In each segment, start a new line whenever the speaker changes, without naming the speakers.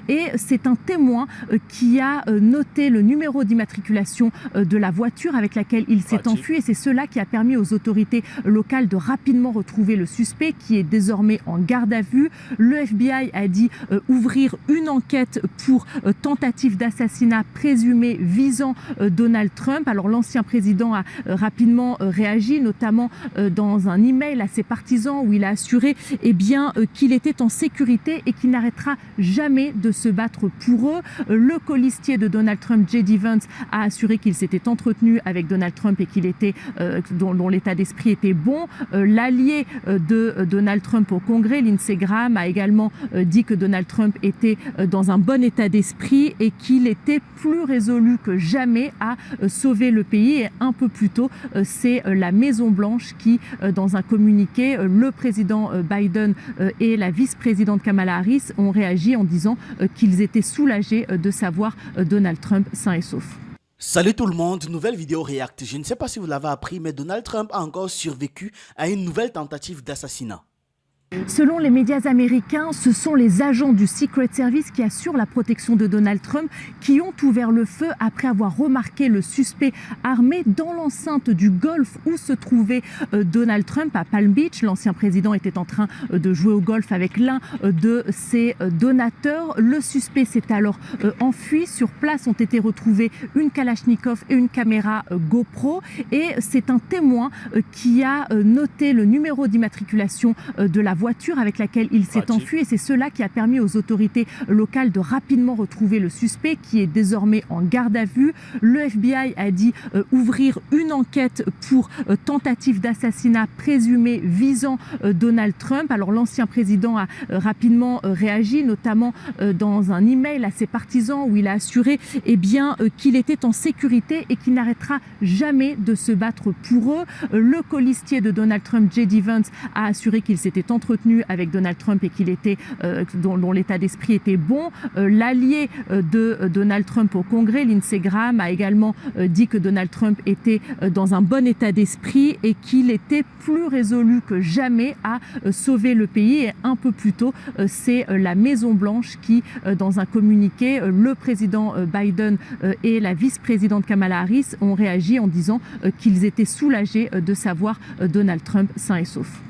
et c'est un témoin qui a noté le numéro d'immatriculation de la voiture avec laquelle il s'est enfui et c'est cela qui a permis aux autorités locales de rapidement retrouver le suspect qui est désormais en garde à vue. Le FBI a dit ouvrir une enquête pour tentative d'assassinat présumée visant Donald Trump. Alors l'ancien président a rapidement réagi, notamment dans un email à ses partisans où il a assuré qu'il était en sécurité et qu'il n'arrêtera jamais de se battre pour eux. Le colistier de Donald Trump, J.D. Vance, a assuré qu'il s'était entretenu avec Donald Trump et qu'il était, dont l'état d'esprit était bon. L'allié de Donald Trump au Congrès, Lindsey Graham, a également dit que Donald Trump était dans un bon état d'esprit et qu'il était plus résolu que jamais à sauver le pays. Et un peu plus tôt, c'est la Maison-Blanche qui, dans un communiqué, le président Biden et la vice-présidente Kamala Harris ont réagi en disant qu'ils étaient soulagés de savoir Donald Trump sain et sauf.
Salut tout le monde, nouvelle vidéo React. Je ne sais pas si vous l'avez appris, mais Donald Trump a encore survécu à une nouvelle tentative d'assassinat.
Selon les médias américains, ce sont les agents du Secret Service qui assurent la protection de Donald Trump qui ont ouvert le feu après avoir remarqué le suspect armé dans l'enceinte du golf où se trouvait Donald Trump à Palm Beach. L'ancien président était en train de jouer au golf avec l'un de ses donateurs. Le suspect s'est alors enfui. Sur place ont été retrouvés une Kalachnikov et une caméra GoPro. Et c'est un témoin qui a noté le numéro d'immatriculation de la voiture avec laquelle il s'est enfui et c'est cela qui a permis aux autorités locales de rapidement retrouver le suspect qui est désormais en garde à vue. Le FBI a dit ouvrir une enquête pour tentative d'assassinat présumée visant Donald Trump. Alors l'ancien président a rapidement réagi, notamment dans un email à ses partisans où il a assuré qu'il était en sécurité et qu'il n'arrêtera jamais de se battre pour eux. Le colistier de Donald Trump, J.D. Vance, a assuré qu'il s'était entretenu avec Donald Trump et qu'il était, dont l'état d'esprit était bon. L'allié de Donald Trump au Congrès, Lindsey Graham, a également dit que Donald Trump était dans un bon état d'esprit et qu'il était plus résolu que jamais à sauver le pays. Et un peu plus tôt, c'est la Maison-Blanche qui, dans un communiqué, le président Biden et la vice-présidente Kamala Harris ont réagi en disant qu'ils étaient soulagés de savoir Donald Trump sain et sauf.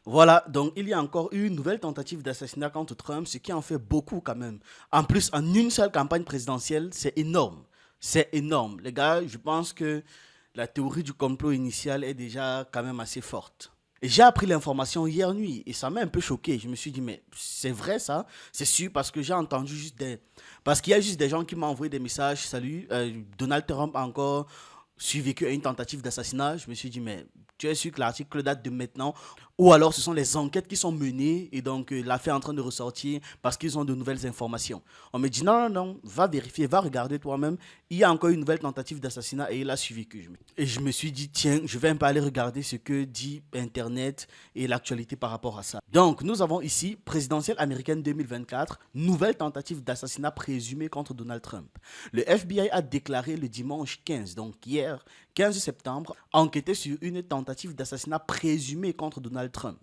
Voilà, donc il y a encore eu une nouvelle tentative d'assassinat contre Trump, ce qui en fait beaucoup quand même. En plus, en une seule campagne présidentielle, c'est énorme. C'est énorme. Les gars, je pense que la théorie du complot initial est déjà quand même assez forte. Et j'ai appris l'information hier nuit et ça m'a un peu choqué. Je me suis dit, mais c'est vrai ça? C'est sûr parce que j'ai entendu juste des... Parce qu'il y a juste des gens qui m'ont envoyé des messages. Salut, Donald Trump a encore survécu à une tentative d'assassinat. Je me suis dit, mais tu es sûr que l'article date de maintenant? Ou alors ce sont les enquêtes qui sont menées et donc l'affaire est en train de ressortir parce qu'ils ont de nouvelles informations. On me dit non, va vérifier, va regarder toi-même. Il y a encore une nouvelle tentative d'assassinat et il a survécu. Et je me suis dit, tiens, je vais un peu aller regarder ce que dit Internet et l'actualité par rapport à ça. Donc nous avons ici, présidentielle américaine 2024, nouvelle tentative d'assassinat présumée contre Donald Trump. Le FBI a déclaré le dimanche 15, donc hier, 15 septembre, enquêter sur une tentative d'assassinat présumée contre Donald Trump.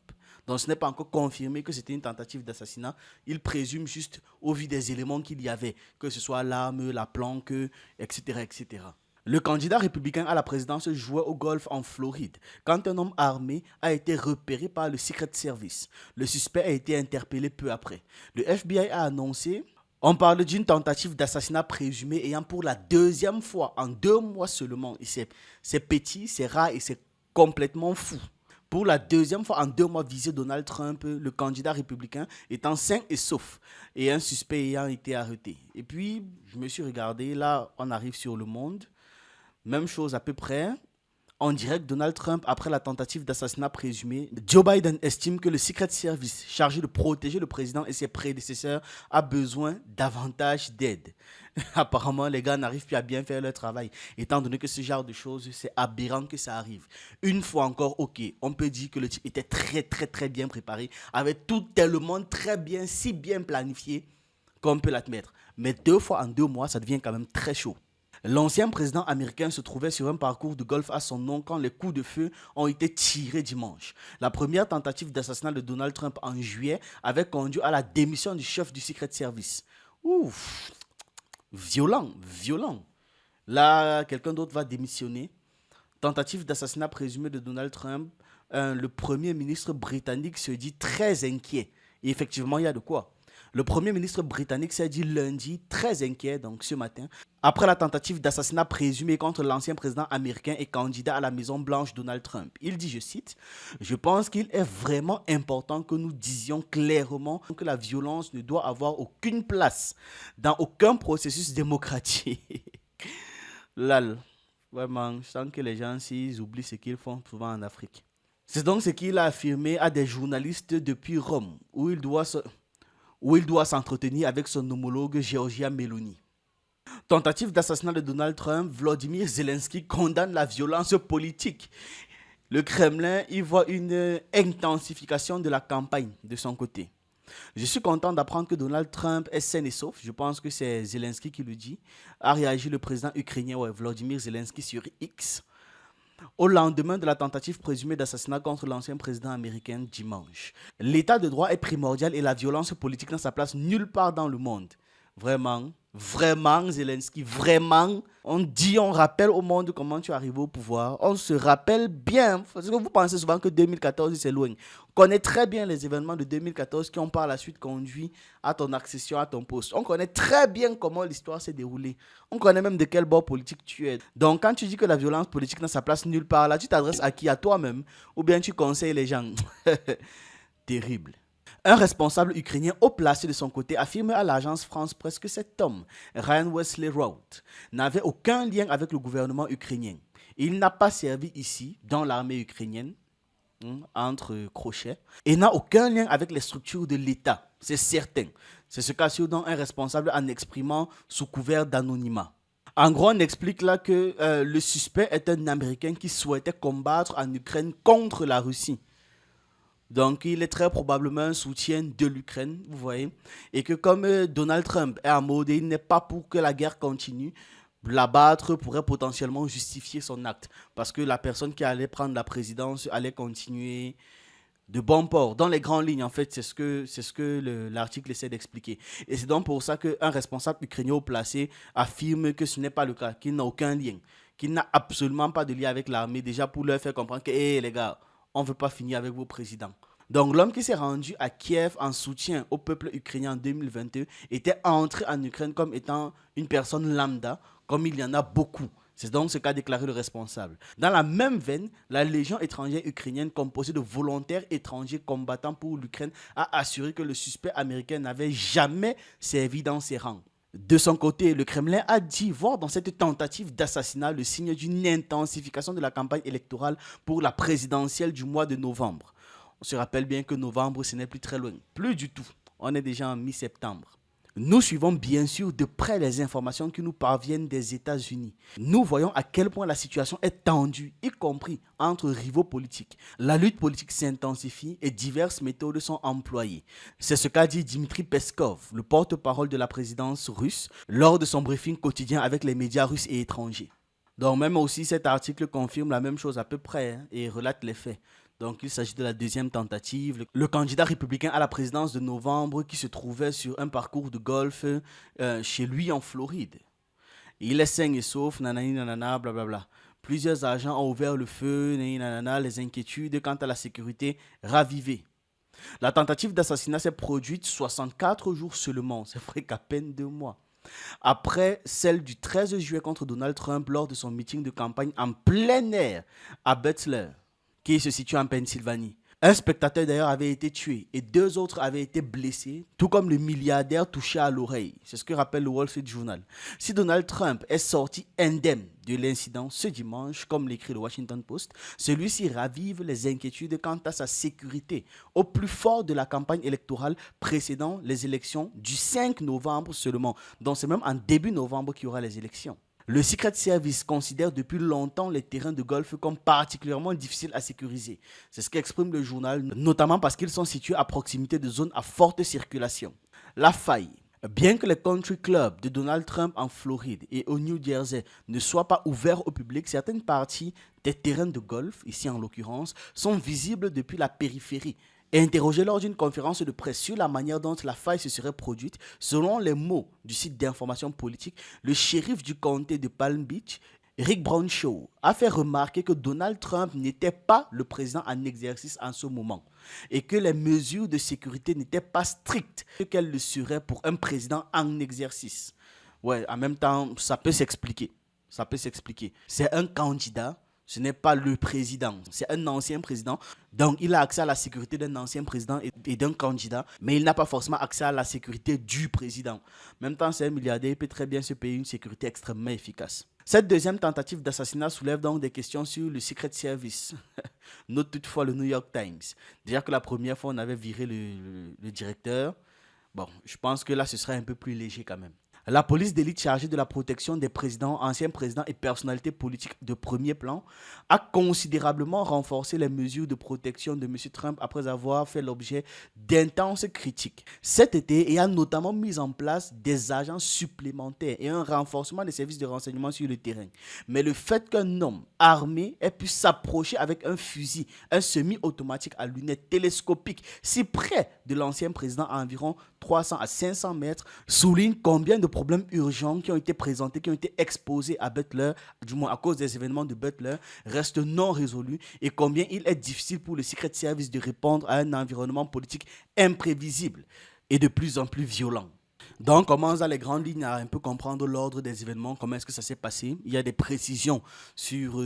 Donc ce n'est pas encore confirmé que c'était une tentative d'assassinat. Il présume juste au vu des éléments qu'il y avait, que ce soit l'arme, la planque, etc., etc. Le candidat républicain à la présidence jouait au golf en Floride quand un homme armé a été repéré par le Secret Service. Le suspect a été interpellé peu après. Le FBI a annoncé... On parle d'une tentative d'assassinat présumée ayant pour la deuxième fois en 2 mois seulement. C'est petit, c'est rare et c'est complètement fou. Pour la deuxième fois en 2 mois visé Donald Trump, le candidat républicain étant sain et sauf et un suspect ayant été arrêté. Et puis, je me suis regardé, là on arrive sur Le Monde, même chose à peu près. En direct, Donald Trump, après la tentative d'assassinat présumée, Joe Biden estime que le Secret Service, chargé de protéger le président et ses prédécesseurs, a besoin davantage d'aide. Apparemment, les gars n'arrivent plus à bien faire leur travail, étant donné que ce genre de choses, c'est aberrant que ça arrive. Une fois encore, ok, on peut dire que le type était très bien préparé, avait tout tellement très bien, si bien planifié qu'on peut l'admettre. Mais 2 fois en 2 mois, ça devient quand même très chaud. L'ancien président américain se trouvait sur un parcours de golf à son nom quand les coups de feu ont été tirés dimanche. La première tentative d'assassinat de Donald Trump en juillet avait conduit à la démission du chef du Secret Service. Ouf, violent, violent. Là, quelqu'un d'autre va démissionner. Tentative d'assassinat présumé de Donald Trump. Le premier ministre britannique se dit très inquiet. Et effectivement, il y a de quoi. Le premier ministre britannique s'est dit lundi très inquiet, donc ce matin, après la tentative d'assassinat présumé contre l'ancien président américain et candidat à la Maison-Blanche Donald Trump. Il dit, je cite, je pense qu'il est vraiment important que nous disions clairement que la violence ne doit avoir aucune place dans aucun processus démocratique. Lal, vraiment, je sens que les gens, s'ils oublient ce qu'ils font souvent en Afrique. C'est donc ce qu'il a affirmé à des journalistes depuis Rome, où il doit s'entretenir avec son homologue Giorgia Meloni. Tentative d'assassinat de Donald Trump, Volodymyr Zelensky condamne la violence politique. Le Kremlin y voit une intensification de la campagne de son côté. Je suis content d'apprendre que Donald Trump est sain et sauf. Je pense que c'est Zelensky qui le dit. A réagi le président ukrainien Volodymyr Zelensky sur X au lendemain de la tentative présumée d'assassinat contre l'ancien président américain dimanche. L'état de droit est primordial et la violence politique n'a sa place nulle part dans le monde. Vraiment, vraiment Zelensky, vraiment. On rappelle au monde comment tu es arrivé au pouvoir. On se rappelle bien, parce que vous pensez souvent que 2014 c'est loin. On connaît très bien les événements de 2014 qui ont par la suite conduit à ton accession à ton poste. On connaît très bien comment l'histoire s'est déroulée. On connaît même de quel bord politique tu es. Donc quand tu dis que la violence politique n'a sa place nulle part, là tu t'adresses à qui? À toi-même? Ou bien tu conseilles les gens? Terrible. Un responsable ukrainien haut placé de son côté affirme à l'agence France Presse que cet homme, Ryan Wesley Routh, n'avait aucun lien avec le gouvernement ukrainien. Il n'a pas servi ici, dans l'armée ukrainienne, entre crochets, et n'a aucun lien avec les structures de l'État, c'est certain. C'est ce qu'assure donc un responsable en exprimant sous couvert d'anonymat. En gros, on explique là que le suspect est un Américain qui souhaitait combattre en Ukraine contre la Russie. Donc, il est très probablement un soutien de l'Ukraine, vous voyez. Et que comme Donald Trump est en mode, il n'est pas pour que la guerre continue, l'abattre pourrait potentiellement justifier son acte. Parce que la personne qui allait prendre la présidence allait continuer de bon port. Dans les grandes lignes, en fait, c'est ce que l'article essaie d'expliquer. Et c'est donc pour ça qu'un responsable ukrainien haut placé affirme que ce n'est pas le cas, qu'il n'a aucun lien, qu'il n'a absolument pas de lien avec l'armée, déjà pour leur faire comprendre que, hé les gars, on ne veut pas finir avec vos présidents. Donc l'homme qui s'est rendu à Kiev en soutien au peuple ukrainien en 2022 était entré en Ukraine comme étant une personne lambda, comme il y en a beaucoup. C'est donc ce qu'a déclaré le responsable. Dans la même veine, la Légion étrangère ukrainienne, composée de volontaires étrangers combattant pour l'Ukraine, a assuré que le suspect américain n'avait jamais servi dans ses rangs. De son côté, le Kremlin a dit voir dans cette tentative d'assassinat le signe d'une intensification de la campagne électorale pour la présidentielle du mois de novembre. On se rappelle bien que novembre, ce n'est plus très loin. Plus du tout. On est déjà en mi-septembre. Nous suivons bien sûr de près les informations qui nous parviennent des États-Unis. Nous voyons à quel point la situation est tendue, y compris entre rivaux politiques. La lutte politique s'intensifie et diverses méthodes sont employées. C'est ce qu'a dit Dmitry Peskov, le porte-parole de la présidence russe, lors de son briefing quotidien avec les médias russes et étrangers. Donc même aussi cet article confirme la même chose à peu près et relate les faits. Donc il s'agit de la deuxième tentative. Le candidat républicain à la présidence de novembre qui se trouvait sur un parcours de golf chez lui en Floride. Il est sain et sauf, nanani nanana, blablabla. Plusieurs agents ont ouvert le feu, nanani nanana, les inquiétudes quant à la sécurité ravivées. La tentative d'assassinat s'est produite 64 jours seulement, c'est vrai qu'à peine 2 mois. Après celle du 13 juillet contre Donald Trump lors de son meeting de campagne en plein air à Butler, qui se situe en Pennsylvanie. Un spectateur d'ailleurs avait été tué et 2 autres avaient été blessés, tout comme le milliardaire touché à l'oreille. C'est ce que rappelle le Wall Street Journal. Si Donald Trump est sorti indemne de l'incident ce dimanche, comme l'écrit le Washington Post, celui-ci ravive les inquiétudes quant à sa sécurité au plus fort de la campagne électorale précédant les élections du 5 novembre seulement. Donc c'est même en début novembre qu'il y aura les élections. Le Secret Service considère depuis longtemps les terrains de golf comme particulièrement difficiles à sécuriser. C'est ce qu'exprime le journal, notamment parce qu'ils sont situés à proximité de zones à forte circulation. La faille. Bien que les country clubs de Donald Trump en Floride et au New Jersey ne soient pas ouverts au public, certaines parties des terrains de golf, ici en l'occurrence, sont visibles depuis la périphérie Interrogé lors d'une conférence de presse sur la manière dont la faille se serait produite, selon les mots du site d'information politique, le shérif du comté de Palm Beach, Rick Brownshaw, a fait remarquer que Donald Trump n'était pas le président en exercice en ce moment et que les mesures de sécurité n'étaient pas strictes qu'elles le seraient pour un président en exercice. Ouais, en même temps, ça peut s'expliquer. Ça peut s'expliquer. C'est un candidat. Ce n'est pas le président, c'est un ancien président. Donc, il a accès à la sécurité d'un ancien président et d'un candidat, mais il n'a pas forcément accès à la sécurité du président. En même temps, c'est un milliardaire, il peut très bien se payer une sécurité extrêmement efficace. Cette deuxième tentative d'assassinat soulève donc des questions sur le Secret Service. Note toutefois le New York Times. Déjà que la première fois, on avait viré le directeur. Bon, je pense que là, ce sera un peu plus léger quand même. La police d'élite chargée de la protection des présidents, anciens présidents et personnalités politiques de premier plan a considérablement renforcé les mesures de protection de M. Trump après avoir fait l'objet d'intenses critiques cet été et a notamment mis en place des agents supplémentaires et un renforcement des services de renseignement sur le terrain. Mais le fait qu'un homme armé ait pu s'approcher avec un fusil, un semi-automatique à lunettes télescopiques, si près de l'ancien président à environ 300 à 500 mètres, souligne combien de problèmes urgents qui ont été présentés, qui ont été exposés à Butler, du moins à cause des événements de Butler, restent non résolus et combien il est difficile pour le Secret Service de répondre à un environnement politique imprévisible et de plus en plus violent. Donc, on commence dans les grandes lignes à un peu comprendre l'ordre des événements, comment est-ce que ça s'est passé. Il y a des précisions sur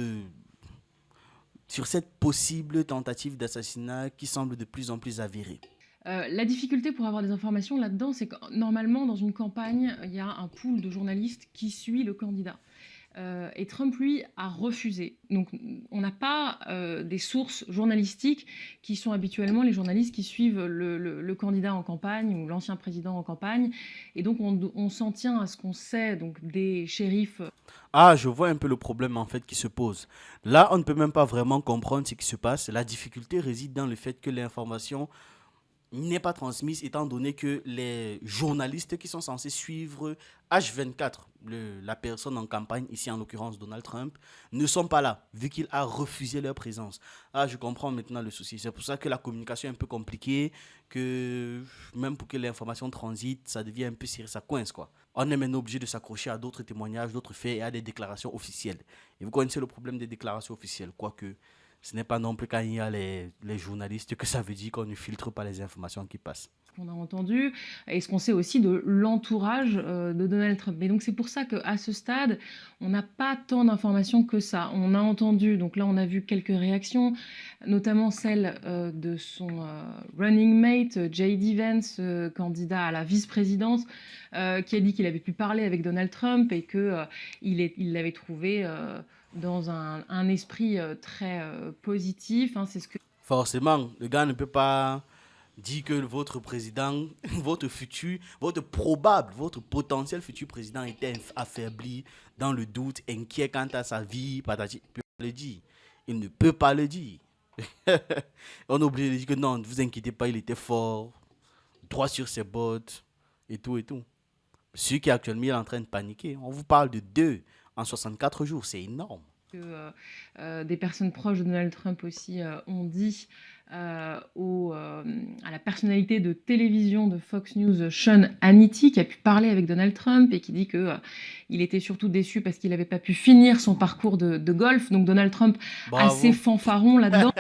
cette possible tentative d'assassinat qui semble de plus en plus avérée.
La difficulté pour avoir des informations là-dedans, c'est que normalement, dans une campagne, il y a un pool de journalistes qui suit le candidat. Et Trump, lui, a refusé. Donc, on n'a pas des sources journalistiques qui sont habituellement les journalistes qui suivent le candidat en campagne ou l'ancien président en campagne. Et donc, on s'en tient à ce qu'on sait donc, des shérifs.
Ah, je vois un peu le problème en fait qui se pose. Là, on ne peut même pas vraiment comprendre ce qui se passe. La difficulté réside dans le fait que l'information n'est pas transmise étant donné que les journalistes qui sont censés suivre H24, la personne en campagne, ici en l'occurrence Donald Trump, ne sont pas là, vu qu'il a refusé leur présence. Ah, je comprends maintenant le souci. C'est pour ça que la communication est un peu compliquée, que même pour que l'information transite, ça devient un peu serré, ça coince quoi. On est maintenant obligé de s'accrocher à d'autres témoignages, d'autres faits et à des déclarations officielles. Et vous connaissez le problème des déclarations officielles, quoique ce n'est pas non plus quand il y a les journalistes que ça veut dire qu'on ne filtre pas les informations qui passent.
On a entendu, et ce qu'on sait aussi de l'entourage de Donald Trump. Et donc c'est pour ça qu'à ce stade, on n'a pas tant d'informations que ça. On a entendu, donc là on a vu quelques réactions, notamment celle de son running mate, J.D. Vance, candidat à la vice-présidence, qui a dit qu'il avait pu parler avec Donald Trump et qu'il l'avait trouvé dans un esprit très positif. C'est ce que...
Forcément, le gars ne peut pas dire que votre président, votre potentiel futur président était affaibli, dans le doute, inquiet quant à sa vie, patati. Il peut pas le dire. Il ne peut pas le dire. On est obligé de dire que non, ne vous inquiétez pas, il était fort, droit sur ses bottes, et tout et tout. Celui qui actuellement est en train de paniquer, on vous parle de 2 en 64 jours, c'est énorme.
Que des personnes proches de Donald Trump aussi ont dit à la personnalité de télévision de Fox News, Sean Hannity, qui a pu parler avec Donald Trump et qui dit qu'il était surtout déçu parce qu'il n'avait pas pu finir son parcours de golf. Donc Donald Trump,
Bravo.
Assez fanfaron là-dedans.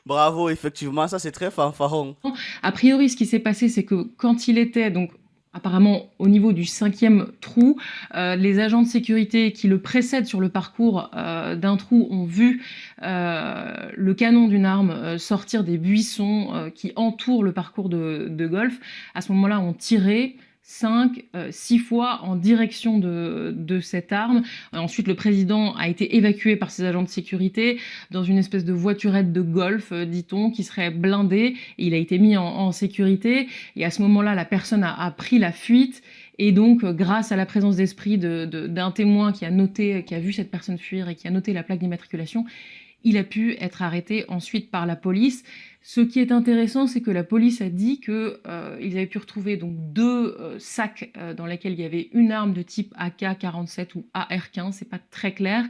Bravo, effectivement, ça c'est très fanfaron.
A priori, ce qui s'est passé, c'est que quand il était donc apparemment, au niveau du 5e trou, les agents de sécurité qui le précèdent sur le parcours d'un trou ont vu le canon d'une arme sortir des buissons qui entourent le parcours de golf. À ce moment-là, on tirait 6 fois en direction de cette arme. Ensuite, le président a été évacué par ses agents de sécurité dans une espèce de voiturette de golf, dit-on, qui serait blindée. Et il a été mis en sécurité. Et à ce moment-là, la personne a pris la fuite. Et donc, grâce à la présence d'esprit d'un témoin qui a vu cette personne fuir et qui a noté la plaque d'immatriculation, il a pu être arrêté ensuite par la police. Ce qui est intéressant, c'est que la police a dit qu'ils avaient pu retrouver donc 2 sacs dans lesquels il y avait une arme de type AK-47 ou AR-15, c'est pas très clair,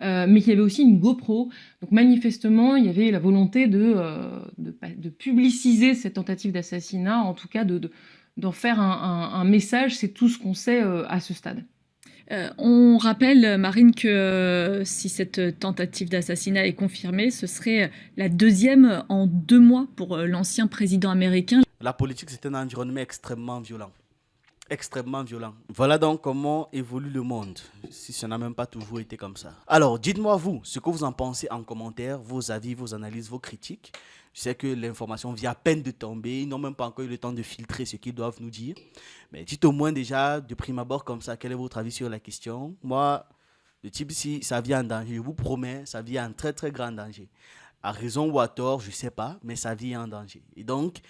mais qu'il y avait aussi une GoPro. Donc manifestement, il y avait la volonté de publiciser cette tentative d'assassinat, en tout cas d'en faire un message, c'est tout ce qu'on sait à ce stade.
On rappelle, Marine, que si cette tentative d'assassinat est confirmée, ce serait la 2e en 2 mois pour l'ancien président américain.
La politique, c'est un environnement extrêmement violent. Extrêmement violent. Voilà donc comment évolue le monde, si ça n'a même pas toujours été comme ça. Alors, dites-moi vous, ce que vous en pensez en commentaire, vos avis, vos analyses, vos critiques. Je sais que l'information vient à peine de tomber, ils n'ont même pas encore eu le temps de filtrer ce qu'ils doivent nous dire. Mais dites au moins déjà, de prime abord comme ça, quel est votre avis sur la question? Moi, le type ici, ça vient en danger, je vous promets, ça vient en très très grand danger. À raison ou à tort, je ne sais pas, mais ça vient en danger. Et donc,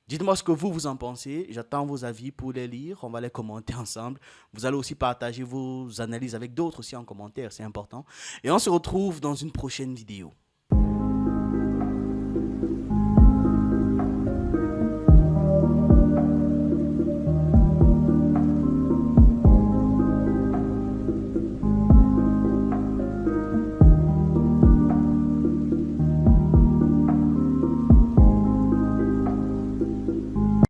dites-moi ce que vous en pensez. J'attends vos avis pour les lire. On va les commenter ensemble. Vous allez aussi partager vos analyses avec d'autres aussi en commentaire. C'est important. Et on se retrouve dans une prochaine vidéo.